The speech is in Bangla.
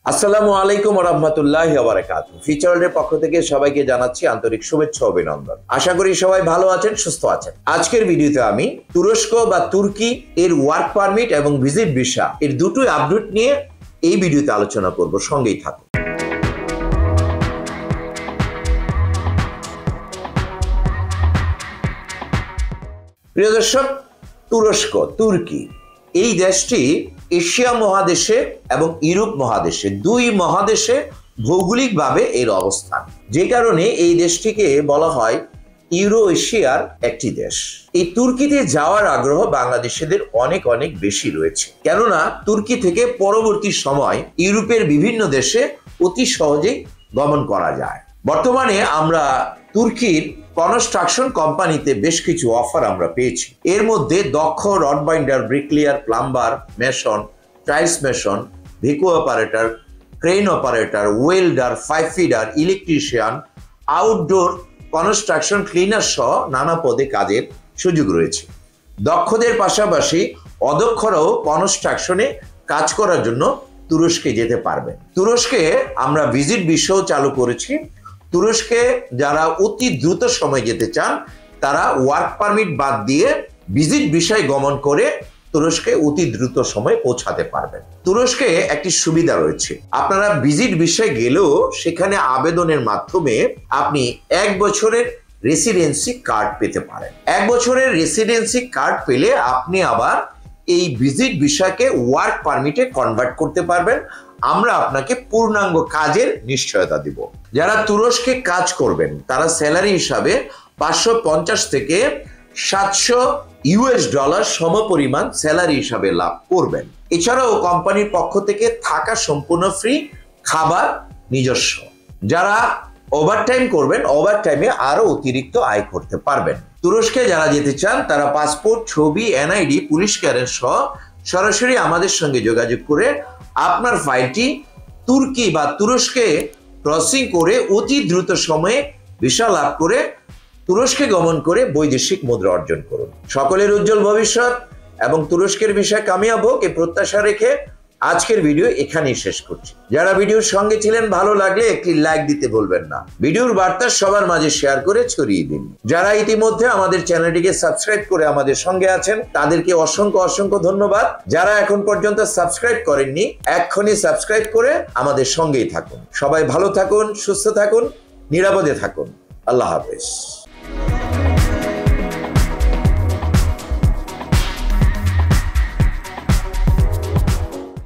আসসালামু আলাইকুম ওয়া রাহমাতুল্লাহি ওয়া বারাকাতুহু। ফিচারওয়ার্ল্ডের পক্ষ থেকে সবাইকে জানাচ্ছি আন্তরিক শুভেচ্ছা ও অভিনন্দন। আশা করি সবাই ভালো আছেন, সুস্থ আছেন। আজকের ভিডিওতে আমি তুরস্ক বা তুর্কি এর ওয়ার্ক পারমিট এবং ভিজিট ভিসা এর দুটোই আপডেট নিয়ে এই ভিডিওতে আলোচনা করব, সঙ্গেই থাকুন। প্রিয় দর্শক, তুরস্ক তুর্কি এই দেশটি এশিয়া মহাদেশে এবং ইউরোপ মহাদেশে দুই মহাদেশে ভৌগোলিকভাবে এর অবস্থান, যে কারণে এই দেশটিকে বলা হয় ইউরো এশিয়ার একটি দেশ। এই তুর্কিতে যাওয়ার আগ্রহ বাংলাদেশিদের অনেক অনেক বেশি রয়েছে, কেননা তুর্কি থেকে পরবর্তী সময় ইউরোপের বিভিন্ন দেশে অতি সহজেই গমন করা যায়। বর্তমানে আমরা তুর্কির কনস্ট্রাকশন কোম্পানিতে বেশ কিছু অফার আমরা পেয়েছি। এর মধ্যে দক্ষ rod binder, bricklayer, plumber, mason, tiles mason, ভিকো operator, crane operator, welder, pipe feeder, electrician, outdoor construction cleaner সহ নানা পদে কাজের সুযোগ রয়েছে। দক্ষদের পাশাপাশি অদক্ষরাও কনস্ট্রাকশনে কাজ করার জন্য তুরস্কে যেতে পারবেন। তুরস্কে আমরা ভিজিট ভিসাও চালু করেছি। তুরস্কে যারা অতি দ্রুত সময় যেতে চান তারা ওয়ার্ক পারমিট বাদ দিয়ে ভিজিট ভিসায় গমন করে তুরস্কে অতি দ্রুত সময় পৌঁছাতে পারবেন। তুরস্কে একটি সুবিধা রয়েছে, আপনারা ভিজিট ভিসায় গেলেও সেখানে আবেদনের মাধ্যমে আপনি 1 বছরের রেসিডেন্সি কার্ড পেতে পারেন। 1 বছরের রেসিডেন্সি কার্ড পেলে আপনি আবার এই ভিজিট ভিসাকে ওয়ার্ক পারমিটে কনভার্ট করতে পারবেন। আমরা আপনাকে পূর্ণাঙ্গ কাজের নিশ্চয়তা দিব। যারা তুরস্কে কাজ করবেন তারা স্যালারি হিসাবে 550 থেকে 700 ইউএস ডলার সমপরিমাণ স্যালারি হিসাবে লাভ করবেন। এছাড়াও কোম্পানির পক্ষ থেকে থাকা সম্পূর্ণ ফ্রি, খাবার নিজস্ব। যারা ওভারটাইম করবেন, ওভারটাইমে আরো অতিরিক্ত আয় করতে পারবেন। তুরস্কে যারা যেতে চান তারা পাসপোর্ট, ছবি, এনআইডি, পুলিশ ক্লিয়ারেন্স সহ সরাসরি আমাদের সঙ্গে যোগাযোগ করে আপনার ফাইলটি তুর্কি বা তুরস্কে ক্রসিং করে অতি দ্রুত সময়ে ভিসা লাভ করে তুরস্কে গমন করে বৈদেশিক মুদ্রা অর্জন করুন। সকলের উজ্জ্বল ভবিষ্যৎ এবং তুরস্কের বিষয়ে কামিয়াব হোক এই প্রত্যাশা রেখে আজকের ভিডিও এখানেই শেষ করছি। যারা ভিডিওর সঙ্গে ছিলেন, ভালো লাগলে একটি লাইক দিতে ভুলবেন না। ভিডিওর বার্তা সবার মাঝে শেয়ার করে ছড়িয়ে দিন। যারা ইতিমধ্যে আমাদের চ্যানেলটিকে সাবস্ক্রাইব করে আমাদের সঙ্গে আছেন তাদেরকে অসংখ্য অসংখ্য ধন্যবাদ। যারা এখন পর্যন্ত সাবস্ক্রাইব করেননি, এক্ষুনি সাবস্ক্রাইব করে আমাদের সঙ্গেই থাকুন। সবাই ভালো থাকুন, সুস্থ থাকুন, নিরাপদে থাকুন। আল্লাহ হাফেজ।